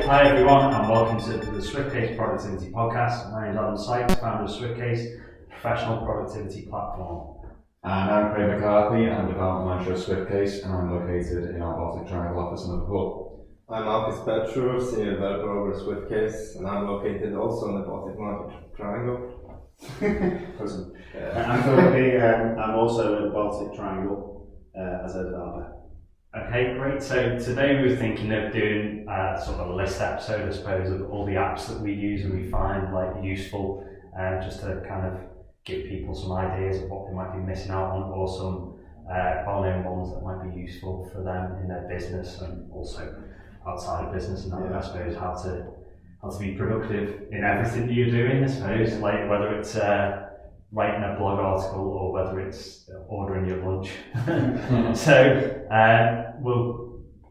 Hi everyone, and welcome to the SwiftCase Productivity Podcast. My name is Adam Sykes, founder of SwiftCase, professional productivity platform. And I'm Craig McCarthy, I'm development manager of SwiftCase, and I'm located in our Baltic Triangle office in Liverpool. I'm Alkis Petru, senior developer over at SwiftCase, and I'm located also in the Baltic Triangle. I'm Philip, I'm also in the Baltic Triangle as a developer. Okay, great. So today we were thinking of doing sort of a list episode, I suppose, of all the apps that we use and we find useful, just to kind of give people some ideas of what they might be missing out on, or some well-known ones that might be useful for them in their business and also outside of business, and I suppose how to be productive in everything that you're doing, I suppose, like whether it's writing a blog article or whether it's ordering your lunch. So we'll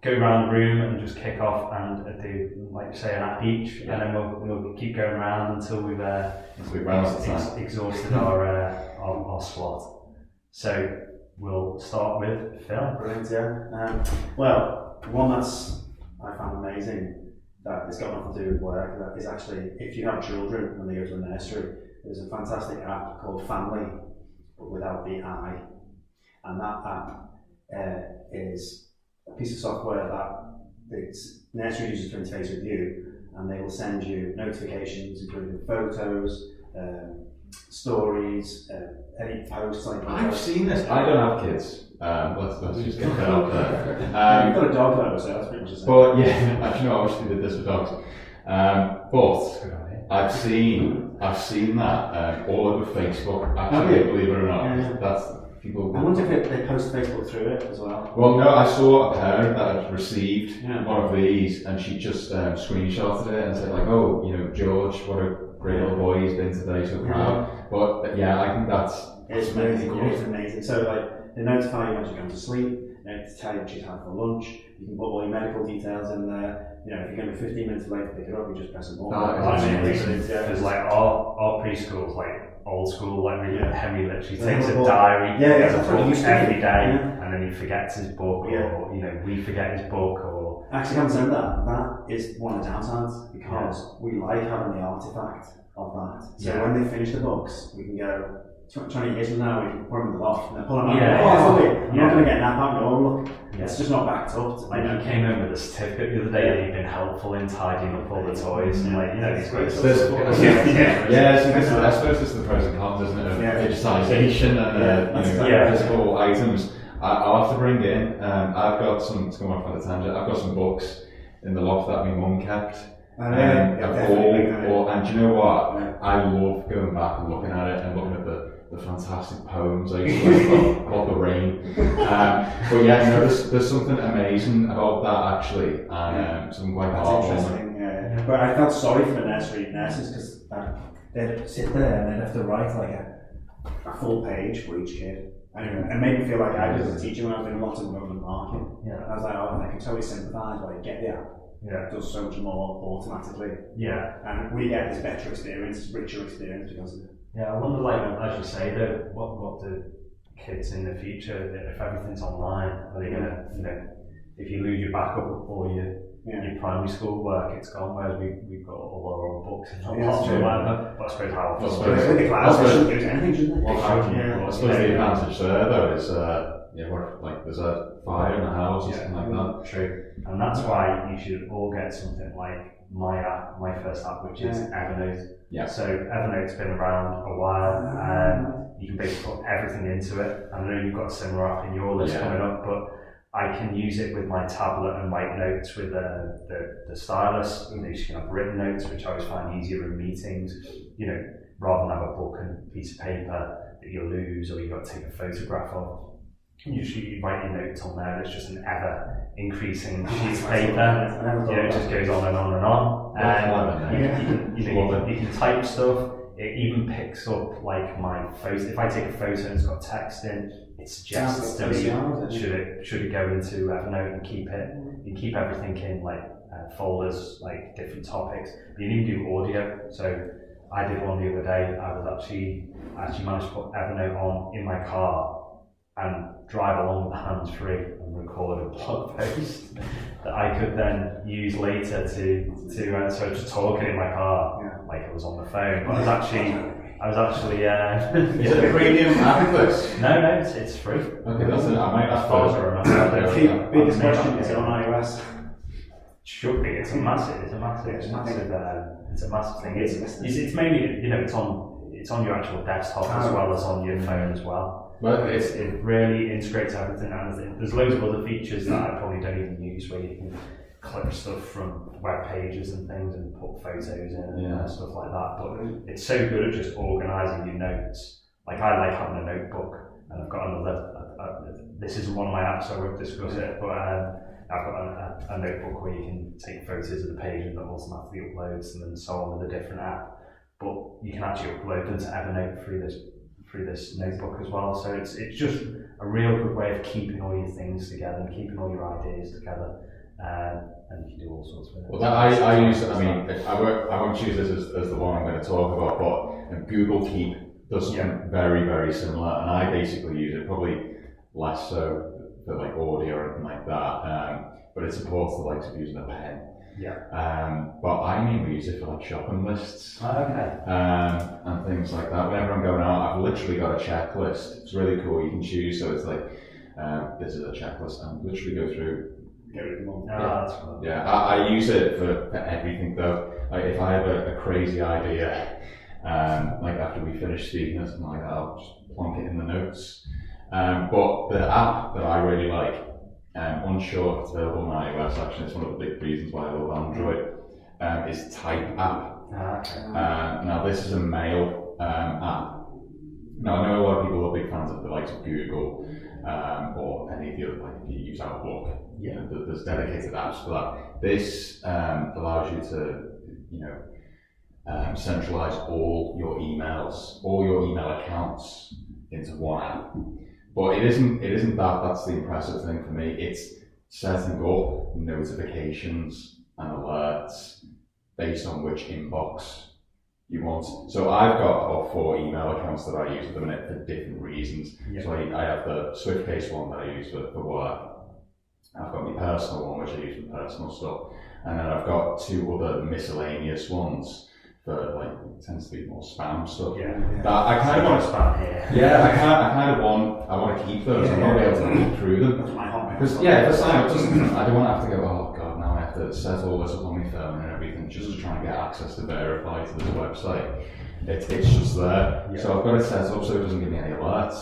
go around the room and just kick off and do, like say, an app each, and then we'll keep going around until we've exhausted our slot. So we'll start with Phil. Brilliant, yeah. Well, one that's I found amazing that it's got nothing to do with work, that is actually if you have children and they go to the nursery, there's a fantastic app called Family, but without the I. And that app is a piece of software that the nursery uses to interface with you, and they will send you notifications, including photos, stories, any posts like that. I've seen this. I don't have kids. Let's just get that out there. You've got a dog though, so that's pretty much the same. But yeah, actually no, I wish they did this with dogs. But I've seen that all over Facebook. Actually, believe it or not, that's people. I wonder if they post Facebook through it as well. Well, no, I saw a parent that had received one of these, and she just screenshotted it and said like, George, what a great little boy he's been today, so proud. But yeah, I think it's amazing. Cool. It's amazing. So they notify you when you're going to sleep. To tell you what you've had for lunch. You can put all your medical details in there. If you're going to be 15 minutes late to pick it up, you just press a button. Because our preschool's old school, really Henry literally takes a diary, gets a book every day, and then he forgets his book, or we forget his book, or... Actually, having said that, that is one of the downsides, because we like having the artifact of that. So when they finish the books, we can go, 20 years from now, we can put them in the loft and then pull them out. I'm not going to get that out. No, look, it's just not backed up. You came in with a certificate the other day that you've been helpful in tidying up all the toys, and these great stuff. I suppose this is the pros and cons, isn't it, of digitalisation and physical items. I'll have to bring in, I've got some, to come off on a tangent, I've got some books in the loft that my mum kept. And do you know what? I love going back and looking at it and looking at the fantastic poems I used to write about the rain. But there's something amazing about that actually, and something quite interesting. Yeah. But I felt sorry for the nursery nurses because they'd sit there and they'd have to write a full page for each kid. And it made me feel like I was a teacher when I was doing lots of movement marking. Yeah. I was like, I can totally sympathise, get the app. Yeah, it does so much more automatically. Yeah, and we get this better experience, richer experience because of it. Yeah, I wonder, as you say, though, what the kids in the future, if everything's online, are they gonna, if you lose your backup of all your primary school work, it's gone. Whereas we've got all our own books and lots or whatever. But I suppose how with the cloud, they shouldn't use anything, shouldn't they? I suppose the advantage there though is there's a fire in the house or something like that. True. And that's why you should all get something like my first app, which is Evernote. Yeah. So Evernote's been around a while, and you can basically put everything into it. I know you've got a similar app in your list coming up, but I can use it with my tablet and write notes with the stylus. You can have written notes, which I always find easier in meetings. Rather than have a book and a piece of paper that you'll lose or you've got to take a photograph of. Usually you write your notes on there, it's just an ever increasing sheet of paper. It just goes on and on and on. You can type stuff. It even picks up my photo. If I take a photo and it's got text in, it suggests to me should it go into Evernote and keep it. You can keep everything in folders, different topics. But you can even do audio. So I did one the other day. I actually managed to put Evernote on in my car and drive along with the hands-free and record a blog post that I could then use later to talk in my car, like I was on the phone. But I was actually Is it a premium Alkis? No, it's free. Okay, that's it. I might as far as I remember. Biggest question, is it on iOS? Should be. It's a massive thing. It's mainly, it's on your actual desktop as well as on your phone as well. Well, it really integrates everything, and there's loads of other features that I probably don't even use, where you can clip stuff from web pages and things and put photos in and stuff like that. But it's so good at just organising your notes. Like, I like having a notebook, and I've got another. This isn't one of my apps, so I won't discuss it. But I've got a notebook where you can take photos of the page and that automatically uploads, and then so on with a different app. But you can actually upload them to Evernote through this notebook as well. So it's just a real good way of keeping all your things together and keeping all your ideas together. And you can do all sorts of it. Well, I use. I mean, I won't choose this as the one I'm going to talk about, but Google Keep does something very, very similar, and I basically use it, probably less so for like audio or anything like that. But it supports the likes of using a pen. But I mainly use it for like shopping lists. And things like that. Whenever I'm going out, I've literally got a checklist. It's really cool. You can choose, so it's like this is a checklist, and literally go through. That's fun. I use it for everything though. Like, if I have a crazy idea, like after we finish speaking or something like that, I'll just plonk it in the notes. But the app that I really like, unsure if it's available on iOS, actually it's one of the big reasons why I love Android, is Type app. Now this is a mail app. Now I know a lot of people are big fans of the likes of Google or any of the other, like if you use Outlook, there's dedicated apps for that. This allows you to centralize all your emails, all your email accounts into one app. But it isn't that's the impressive thing for me. It's setting up notifications and alerts based on which inbox you want. So I've got about 4 email accounts that I use at the minute for different reasons. So I have the SwiftCase one that I use for work. I've got my personal one, which I use for personal stuff. And then I've got 2 other miscellaneous ones for, like, it tends to be more spam stuff. That I kind of want to spam here. I want to keep those. I want to be able to read through them. Because if I sign up to something, I don't want to have to go, oh god, now I have to set all this up on my phone and everything just to try and get access to verify to this website. It's just there. So I've got it set up so it doesn't give me any alerts.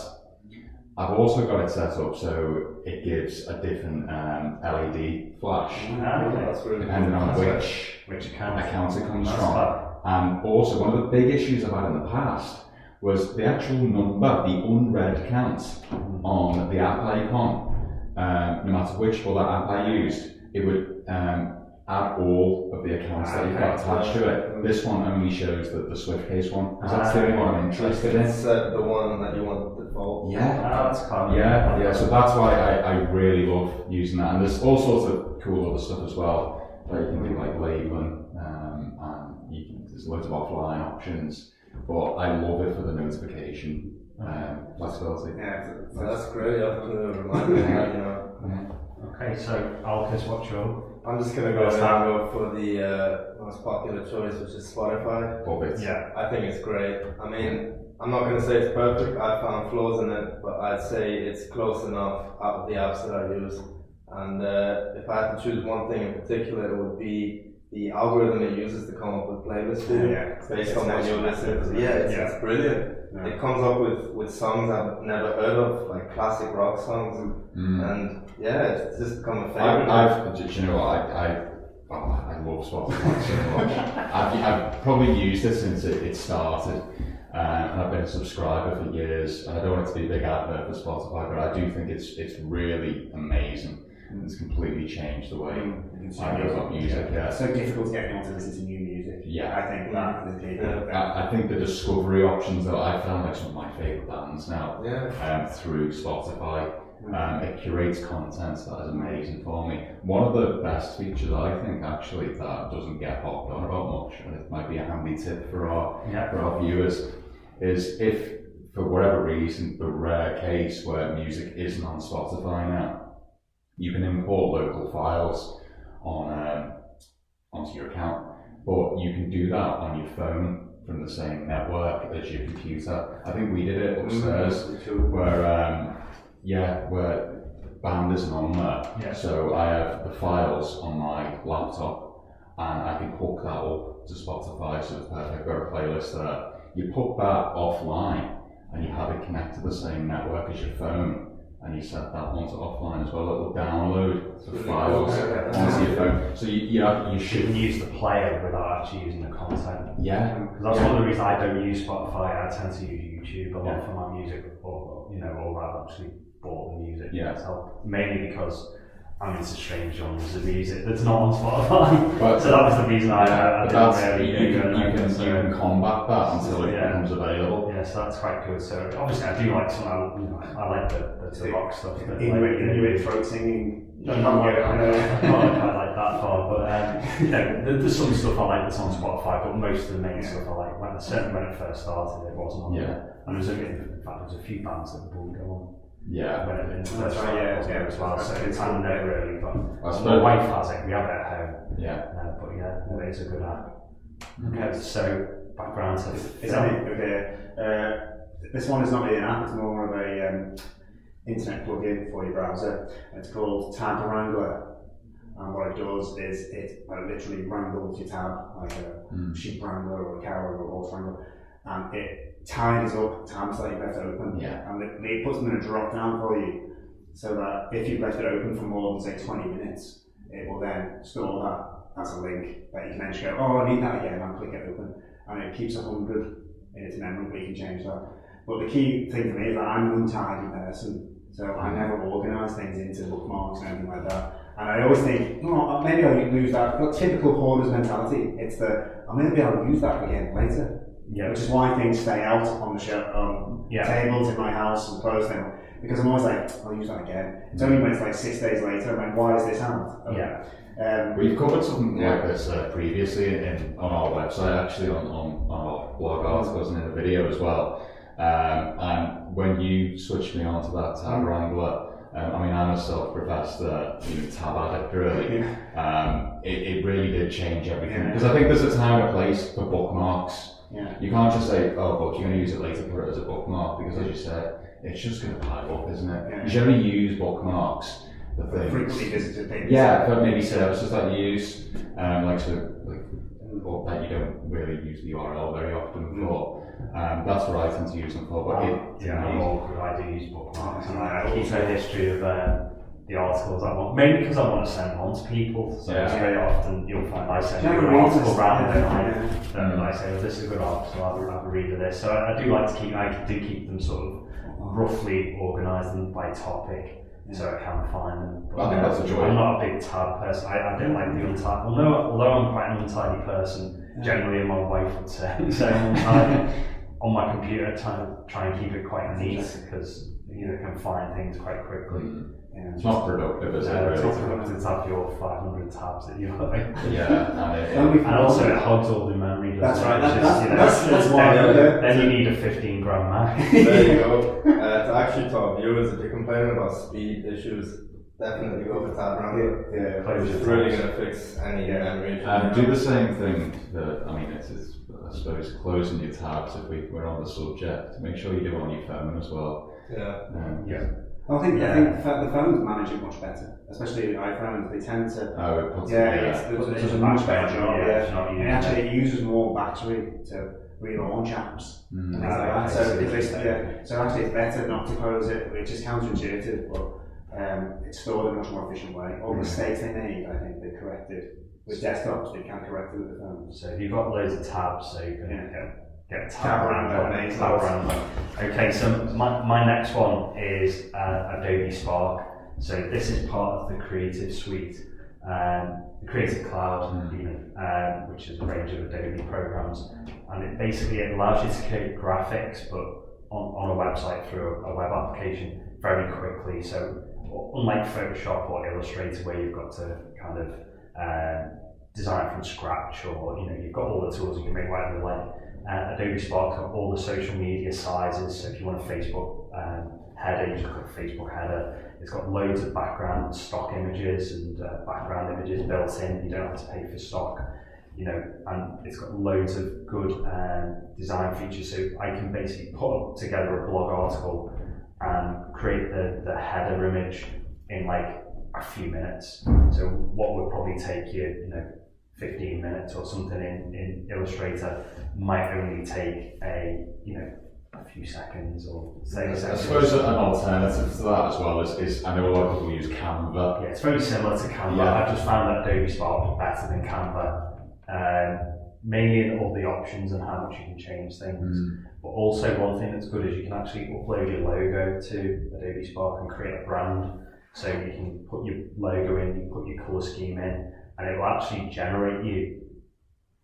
I've also got it set up so it gives a different LED flash, depending on which account it comes from. And also, one of the big issues I've had in the past was the actual number, the unread count on the app icon. No matter which other app I used, it would add all of the accounts that you've got attached to it. This one only shows the SwiftCase one, because that's the only one I'm interested in. It's the one that you want to default. That's cool. So that's why I really love using that. And there's all sorts of cool other stuff as well, where you can do like labeling, and there's loads of offline options. But I love it for the notification flexibility. So that's great. You have to remind me that, Okay, so Alkis, what's your? I'm just gonna go for the most popular choice, which is Spotify. Love it. I think it's great. I mean, I'm not gonna say it's perfect. I found flaws in it, but I'd say it's close enough out of the apps that I use. And if I had to choose one thing in particular, it would be the algorithm it uses to come up with playlists for you, based on what you're listening to. It's brilliant. It comes up with songs I've never heard of, like classic rock songs, and it's just become a favorite. I love Spotify so much. I've probably used it since it started, and I've been a subscriber for years. And I don't want it to be a big advert for Spotify, but I do think it's really amazing. It's completely changed the way I go about music. It's so difficult to get anyone to listen to new music. I think that is the key. I think the discovery options that I found, like some of my favourite bands now, through Spotify, it curates content that is amazing for me. One of the best features I think actually that doesn't get hopped on about much, and it might be a handy tip for our viewers, is if, for whatever reason, the rare case where music isn't on Spotify now, you can import local files onto your account, but you can do that on your phone from the same network as your computer. I think we did it upstairs, where band isn't on there, so I have the files on my laptop, and I can hook that up to Spotify, so it's perfect. I've got a playlist there. You put that offline, and you have it connect to the same network as your phone, and you set that onto offline as well. It will download the files onto your phone. So you shouldn't use the player without actually using the content. Yeah. Because that's one of the reasons I don't use Spotify. I tend to use YouTube a lot for my music, or I've actually bought the music myself. Mainly because I'm into strange genres of music that's not on Spotify. So that was the reason I didn't really you can combat that until it becomes available. Yeah, so that's quite good. So obviously I do like some, I like the rock stuff. Inuit throat singing. Not quite like that far, but there's some stuff I like that's on Spotify, but most of the main stuff I like. Certainly when it first started, it wasn't on there. And in fact, there's a few bands that wouldn't go on. Yeah. When it first started as well, so it's kind of really, but my wife has it, we have it at home. Yeah. But it's a good app. Okay, so background to this one is not really an app, it's more of a internet plugin for your browser. It's called Tab Wrangler, and what it does is it literally wrangles your tab like a sheep wrangler or a cow or a horse wrangler, and it ties up tabs that you've left open, and it puts them in a drop down for you, so that if you've left it open for more than say 20 minutes, it will then store that as a link that you can then just go, oh, I need that again, and click it open, and it keeps 100 in its memory, but you can change that. But the key thing for me is that I'm an untidy person, so I never organise things into bookmarks and anything like that. And I always think, maybe I'll lose that. I've got typical hoarder's mentality. It's I'm going to be able to use that again later. Yeah. Which is why things stay out on the shelf, tables in my house and close them. Because I'm always like, I'll use that again. It's only when it's like 6 days later, I'm like, why is this out? We've covered something like this previously on our website, actually, on our blog articles and in a video as well. And when you switched me onto that Tab Wrangler, I'm a self-professed tab addict, really. It really did change everything. Because I think there's a time and a place for bookmarks. You can't just say, oh, but you're going to use it later, put it as a bookmark, because as you said, it's just going to pile up, isn't it? You should only use bookmarks for things. Frequently visited things. Yeah, for maybe services that you use, or that you don't really use the URL very often for. That's what I tend to use them for. But I do use bookmarks, and I keep a history of the articles I want, mainly because I want to send them on to people. So very often you'll find I send you an article rather than I say, this is a good article, so I'll have a read of this. So I do like to keep them sort of roughly organised by topic. So I can find them. But I think that's a joy. I'm not a big tab person. I don't like the untidy. Although I'm quite an untidy person, generally my wife would say. So on my computer, try and keep it quite neat, because you can find things quite quickly. It's not productive, is it? It's not productive to have your 500 tabs that you have. And also it hogs all the memory. That's right. That's why. Then you need a 15-gram Mac. There you go. To actually tell viewers, if you're complaining about speed issues, definitely go for Tab Wrangler. It's really going to fix any memory issue. Do the same thing. It's I suppose closing your tabs. If we're on the subject, make sure you do it on your phone as well. I think the phones manage it much better, especially iPhones. They tend to. It does a much better job. And actually, it uses more battery to relaunch apps and things like that. So actually, it's better not to close it, which is counterintuitive, but it's stored in a much more efficient way. All the mistakes they made, I think, they corrected with desktops. They can't correct it with the phones. So if you've got loads of tabs, so you can get Tab Wrangler. Okay, so my next one is Adobe Spark. So this is part of the Creative Suite, the Creative Cloud, which is a range of Adobe programs, and it basically allows you to create graphics, but on a website through a web application very quickly. So unlike Photoshop or Illustrator, where you've got to kind of design from scratch, or you've got all the tools, you can make whatever you like. Adobe Spark's got all the social media sizes, so if you want a Facebook header, you just got a Facebook header. It's got loads of background stock images and background images built in. You don't have to pay for stock, and it's got loads of good design features. So I can basically put together a blog article and create the header image in like a few minutes. So what would probably take you, 15 minutes or something in Illustrator might only take a few seconds or 30 seconds. I suppose an alternative to that as well is I know a lot of people use Canva. Yeah, it's very similar to Canva. Yeah. I've just found that Adobe Spark is better than Canva, mainly in all the options and how much you can change things. But also one thing that's good is you can actually upload your logo to Adobe Spark and create a brand. So you can put your logo in, you put your colour scheme in, and it will actually generate you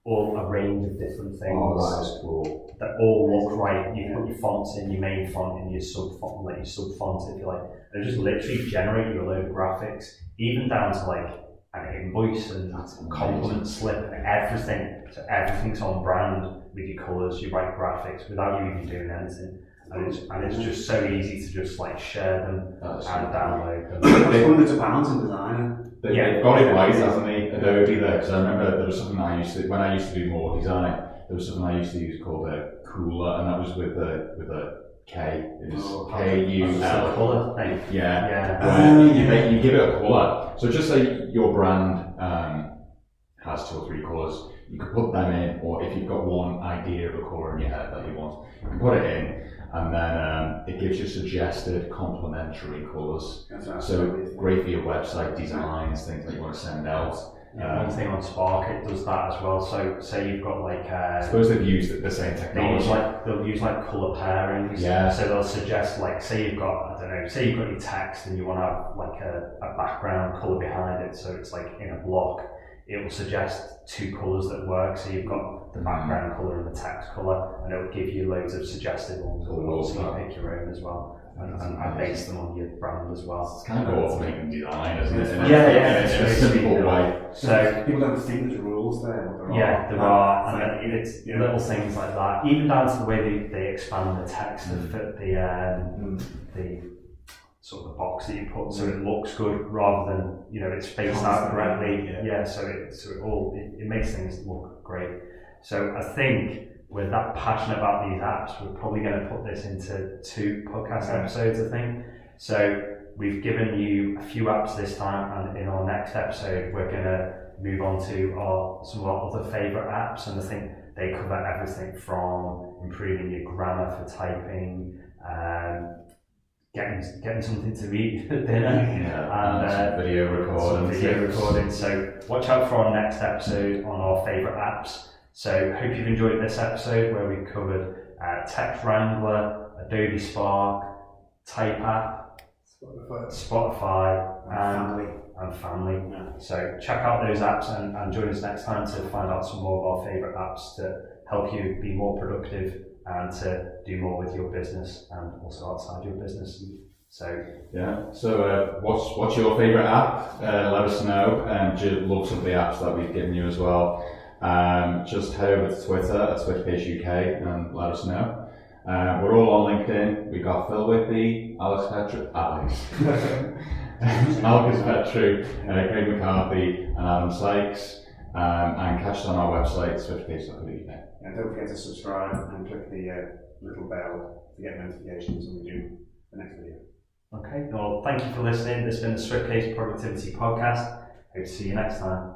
a range of different things. Oh, that is cool. That all look right. You can put your fonts in, your main font in, your sub font, like your sub font if you like. And just literally generate you a load of graphics, even down to like an invoice and compliment slip and everything. So everything's on brand with your colours, your right graphics without you even doing anything. And it's just so easy to just like share them and download them. Hundreds of pounds in design. They've got it right, hasn't they, Adobe there? Because I remember there was something when I used to do more design, there was something I used to use called a Cooler, and that was with a K. It was K-U-L. Colour thing. Yeah. You give it a colour. So just say your brand has 2 or 3 colours. You could put them in, or if you've got one idea of a colour in your head that you want, you can put it in, and then it gives you suggested complementary colours. So great for your website designs, things that you want to send out. One thing on Spark, it does that as well. So say you've got like I suppose they've used the same technology. They'll use colour pairings. Yeah. So they'll suggest say you've got your text and you want to have like a background colour behind it, so it's like in a block. It will suggest 2 colours that work. So you've got the background colour and the text colour, and it will give you loads of suggested ones. So you pick your own as well, and base them on your brand as well. It's kind of automating design, isn't it? Yeah, in a simple way. So people don't think there's rules there. There are, and it's little things like that. Even down to the way they expand the text to fit the sort of the box that you put, so it looks good rather than it's spaced out correctly. So it makes things look great. So I think we're that passionate about these apps, we're probably going to put this into 2 podcast episodes, I think. So we've given you a few apps this time, and in our next episode we're going to move on to some of our other favourite apps, and I think they cover everything from improving your grammar for typing, getting something to eat for dinner, and video recording. So watch out for our next episode on our favourite apps. So hope you've enjoyed this episode where we covered Text Wrangler, Adobe Spark, Type App, Spotify, and Family. So check out those apps and join us next time to find out some more of our favourite apps to help you be more productive and to do more with your business and also outside your business. So what's your favourite app? Let us know. Do you love some of the apps that we've given you as well? Just head over to Twitter at SwiftCase UK and let us know. We're all on LinkedIn. We've got Phil Whitby, Alkis Petru, Craig McCarthy, and Adam Sykes. And catch us on our website, SwiftCase.co.uk. And don't forget to subscribe and click the little bell to get notifications when we do the next video. Okay, well, thank you for listening. This has been the SwiftCase Productivity Podcast. Hope to see you next time.